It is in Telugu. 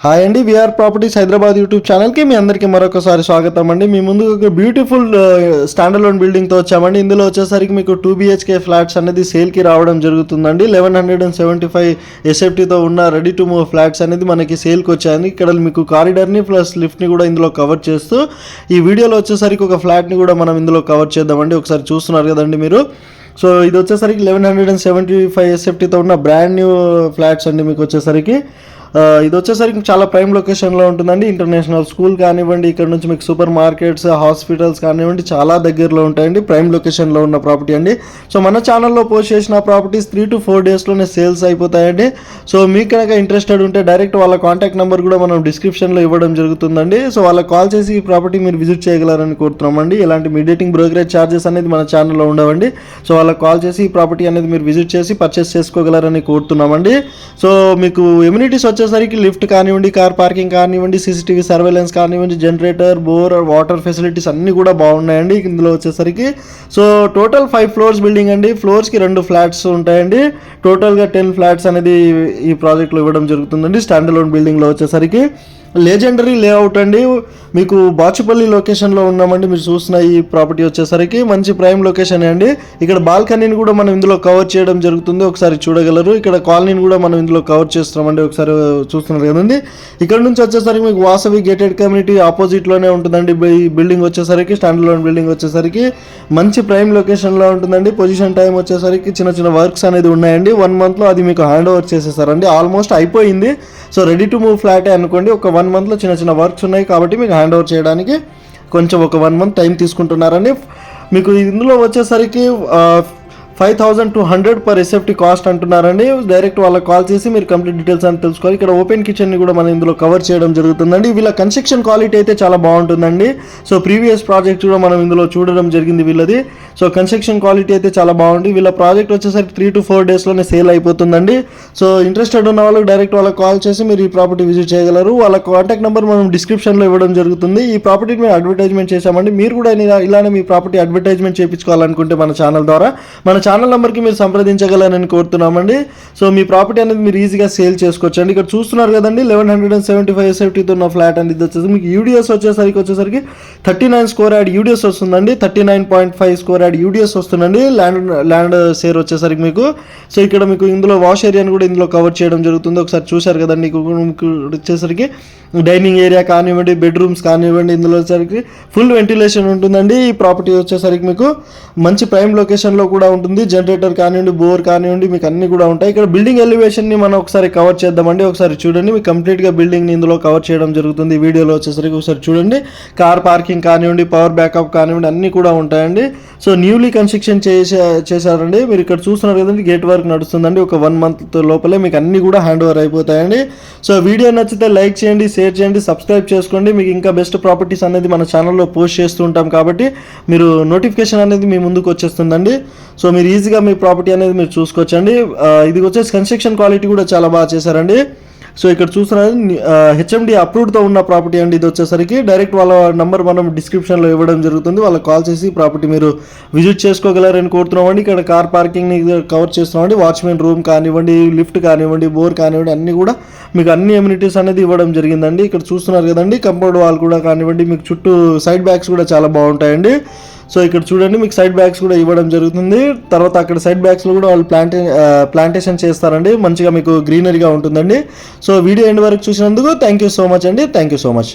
హాయ్ అండి, విఆర్ ప్రాపర్టీస్ హైదరాబాద్ యూట్యూబ్ ఛానల్కి మీ అందరికీ మరొకసారి స్వాగతం అండి. మీ ముందు ఒక బ్యూటిఫుల్ స్టాండర్డ్ లోన్ బిల్డింగ్తో వచ్చామండి. ఇందులో వచ్చేసరికి మీకు 2 BHK ఫ్లాట్స్ అనేది సేల్కి రావడం జరుగుతుందండి. 1175 SFTతో ఉన్న రెడీ టు మూవ్ ఫ్లాట్స్ అనేది మనకి సేల్కి వచ్చాయండి. ఇక్కడ మీకు కారిడార్ని ప్లస్ లిఫ్ట్ని కూడా ఇందులో కవర్ చేస్తూ ఈ వీడియోలో వచ్చేసరికి ఒక ఫ్లాట్ని కూడా మనం ఇందులో కవర్ చేద్దామండి. ఒకసారి చూస్తున్నారు కదండి మీరు. సో ఇది వచ్చేసరికి 1175 SFTతో ఉన్న బ్రాండ్ న్యూ ఫ్లాట్స్ అండి. మీకు వచ్చేసరికి ఇది వచ్చేసరికి చాలా ప్రైమ్ లొకేషన్లో ఉంటుందండి. ఇంటర్నేషనల్ స్కూల్ కానివ్వండి, ఇక్కడ నుంచి మీకు సూపర్ మార్కెట్స్, హాస్పిటల్స్ కానివ్వండి చాలా దగ్గరలో ఉంటాయండి. ప్రైమ్ లొకేషన్లో ఉన్న ప్రాపర్టీ అండి. సో మన ఛానల్లో పోస్ట్ చేసిన ప్రాపర్టీస్ 3 to 4 డేస్లోనే సేల్స్ అయిపోతాయండి. సో మీకు కనుక ఇంట్రెస్టెడ్ ఉంటే డైరెక్ట్ వాళ్ళ కాంటాక్ట్ నెంబర్ కూడా మనం డిస్క్రిప్షన్లో ఇవ్వడం జరుగుతుందండి. సో వాళ్ళకి కాల్ చేసి ఈ ప్రాపర్టీ మీరు విజిట్ చేయగలరని కోరుతున్నామండి. ఎలాంటి మీడియేటింగ్ బ్రోకరేజ్ ఛార్జెస్ అనేది మన ఛానల్లో ఉండవండి. సో వాళ్ళకి కాల్ చేసి ఈ ప్రాపర్టీ అనేది మీరు విజిట్ చేసి పర్చేస్ చేసుకోగలరని కోరుతున్నామండి. సో మీకు ఎమ్యూనిటీస్ వచ్చేసరికి లిఫ్ట్ కానివ్వండి, కార్ పార్కింగ్ కానివ్వండి, CCTV సర్వేలెన్స్ కానివ్వండి, జనరేటర్, బోర్, వాటర్ ఫెసిలిటీస్ అన్నీ కూడా బాగున్నాయండి ఇందులో వచ్చేసరికి. సో టోటల్ 5 ఫ్లోర్స్ బిల్డింగ్ అండి. ఫ్లోర్స్కి 2 ఫ్లాట్స్ ఉంటాయండి. టోటల్గా 10 ఫ్లాట్స్ అనేది ఈ ప్రాజెక్ట్లో ఇవ్వడం జరుగుతుందండి. స్టాండ్ అలోన్ బిల్డింగ్లో వచ్చేసరికి లెజెండరీ లేఅవుట్ అండి. మీకు బాచుపల్లి లొకేషన్లో ఉన్నామండి. మీరు చూసిన ఈ ప్రాపర్టీ వచ్చేసరికి మంచి ప్రైమ్ లొకేషన్ అండి. ఇక్కడ బాల్కనీని కూడా మనం ఇందులో కవర్ చేయడం జరుగుతుంది. ఒకసారి చూడగలరు. ఇక్కడ కాలనీని కూడా మనం ఇందులో కవర్ చేస్తున్నామండి. ఒకసారి చూస్తున్నారు కదండి. ఇక్కడ నుంచి వచ్చేసరికి మీకు వాసవి గేటెడ్ కమ్యూనిటీ ఆపోజిట్లోనే ఉంటుందండి. ఈ బిల్డింగ్ వచ్చేసరికి స్టాండ్ అలోన్ బిల్డింగ్ వచ్చేసరికి మంచి ప్రైమ్ లొకేషన్లో ఉంటుందండి. పొజిషన్ టైం వచ్చేసరికి చిన్న చిన్న వర్క్స్ అనేది ఉన్నాయండి. 1 monthలో అది మీకు హ్యాండ్ ఓవర్ చేసేసారండి. ఆల్మోస్ట్ అయిపోయింది. సో రెడీ టు మూవ్ ఫ్లాటే అనుకోండి. ఒక 1 monthలో చిన్న చిన్న వర్క్స్ ఉన్నాయి కాబట్టి మీకు హ్యాండ్ ఓవర్ చేయడానికి కొంచెం ఒక 1 month టైం తీసుకుంటున్నారండి. మీకు ఇందులో వచ్చేసరికి 5200 per SFT కాస్ట్ అంటున్నారండి. డైరెక్ట్ వాళ్ళకి కాల్ చేసి మీరు కంప్లీట్ డీటెయిల్స్ అని తెలుసుకోవాలి. ఇక్కడ ఓపెన్ కిచెన్ని కూడా మనం ఇందులో కవర్ చేయడం జరుగుతుందండి. వీళ్ళ కన్స్ట్రక్షన్ క్వాలిటీ అయితే చాలా బాగుంటుందండి. సో ప్రీవియస్ ప్రాజెక్ట్ కూడా మనం ఇందులో చూడడం జరిగింది వీళ్ళది. సో కన్స్ట్రక్షన్ క్వాలిటీ అయితే చాలా బాగుంది. వీళ్ళ ప్రాజెక్ట్ వచ్చేసరికి 3 to 4 డేస్లోనే సేల్ అయిపోతుందండి. సో ఇంట్రెస్టెడ్ ఉన్న వాళ్ళకి డైరెక్ట్ వాళ్ళకి కాల్ చేసి మీరు ఈ ప్రాపర్టీ విజిట్ చేయగలరు. వాళ్ళ కాంటాక్ట్ నెంబర్ మనం డిస్క్రిప్షన్లో ఇవ్వడం జరుగుతుంది. ఈ ప్రాపర్టీని మేము అడ్వర్టైజ్మెంట్ చేశామండి. మీరు కూడా ఇలానే మీ ప్రాపర్టీ అడ్వర్టైజ్మెంట్ చేయించుకోవాలనుకుంటే మన ఛానల్ ద్వారా మన ఛానల్ నెంబర్కి మీరు సంప్రదించగలరని కోరుతున్నామండి. సో మీ ప్రాపర్టీ అనేది మీరు ఈజీగా సేల్ చేసుకోవచ్చు అండి. ఇక్కడ చూస్తున్నారు కదండి 1175 SFTతో ఉన్న ఫ్లాట్ అనేది వచ్చేసి మీకు యూడిఎస్ వచ్చేసరికి 39 స్క్వేర్ యార్డ్ యూడిఎస్ వస్తుందండి. 39.5 స్క్వేర్ యార్డ్ యూడిఎస్ వస్తుందండి. ల్యాండ్ షేర్ వచ్చేసరికి మీకు. సో ఇక్కడ మీకు ఇందులో వాష్ ఏరియాని కూడా ఇందులో కవర్ చేయడం జరుగుతుంది. ఒకసారి చూశారు కదండి. మీకు వచ్చేసరికి డైనింగ్ ఏరియా కానివ్వండి, బెడ్రూమ్స్ కానివ్వండి, ఇందులో వచ్చేసరికి ఫుల్ వెంటిలేషన్ ఉంటుందండి. ఈ ప్రాపర్టీ వచ్చేసరికి మీకు మంచి ప్రైమ్ లొకేషన్లో కూడా ఉంటుంది. జనరేటర్ కానివ్వండి, బోర్ కానివ్వండి, మీకు అన్నీ కూడా ఉంటాయి. ఇక్కడ బిల్డింగ్ ఎలివేషన్ని మనం ఒకసారి కవర్ చేద్దామండి. ఒకసారి చూడండి. మీకు కంప్లీట్గా బిల్డింగ్ని ఇందులో కవర్ చేయడం జరుగుతుంది. ఈ వీడియోలో వచ్చేసరికి ఒకసారి చూడండి. కార్ పార్కింగ్ కానివ్వండి, పవర్ బ్యాకప్ కానివ్వండి, అన్నీ కూడా ఉంటాయండి. సో న్యూలీ కన్స్ట్రక్షన్ చేశారండి. మీరు ఇక్కడ చూస్తున్నారు కదండి. గేట్ వర్క్ నడుస్తుందండి. ఒక 1 month లోపలే మీకు అన్నీ కూడా హ్యాండ్ ఓవర్ అయిపోతాయండి. సో వీడియో నచ్చితే లైక్ చేయండి, షేర్ చేయండి, సబ్స్క్రైబ్ చేసుకోండి. మీకు ఇంకా బెస్ట్ ప్రాపర్టీస్ అనేది మన ఛానల్లో పోస్ట్ చేస్తూ ఉంటాం కాబట్టి మీరు నోటిఫికేషన్ అనేది మీ ముందుకు వచ్చేస్తుందండి. సో మీరు ఈజీగా మీ ప్రాపర్టీ అనేది మీరు చూసుకోవచ్చండి. ఇది వచ్చేసి కన్స్ట్రక్షన్ క్వాలిటీ కూడా చాలా బాగా చేశారండి. సో ఇక్కడ చూస్తున్నారు HMD అప్రూవ్డ్తో ఉన్న ప్రాపర్టీ అండి. ఇది వచ్చేసరికి డైరెక్ట్ వాళ్ళ నెంబర్ మనం డిస్క్రిప్షన్లో ఇవ్వడం జరుగుతుంది. వాళ్ళకి కాల్ చేసి ప్రాపర్టీ మీరు విజిట్ చేసుకోగలరని కోరుతున్నామండి. ఇక్కడ కార్ పార్కింగ్ని కవర్ చేస్తున్నామండి. వాచ్మెన్ రూమ్ కానివ్వండి, లిఫ్ట్ కానివ్వండి, బోర్ కానివ్వండి, అన్నీ కూడా మీకు అన్ని ఎమ్యూనిటీస్ అనేది ఇవ్వడం జరిగిందండి. ఇక్కడ చూస్తున్నారు కదండి. కంపౌండ్ వాల్ కూడా కానివ్వండి, మీకు చుట్టూ సైడ్ బ్యాగ్స్ కూడా చాలా బాగుంటాయండి. సో ఇక్కడ చూడండి మీకు సైడ్ బ్యాగ్స్ కూడా ఇవ్వడం జరుగుతుంది. తర్వాత అక్కడ సైడ్ బ్యాగ్స్లో కూడా వాళ్ళు ప్లాంటేషన్ చేస్తారండి. మంచిగా మీకు గ్రీనరీగా ఉంటుందండి. సో వీడియో ఎండ్ వరకు చూసినందుకు థ్యాంక్ యూ సో మచ్ అండి. Thank you so much.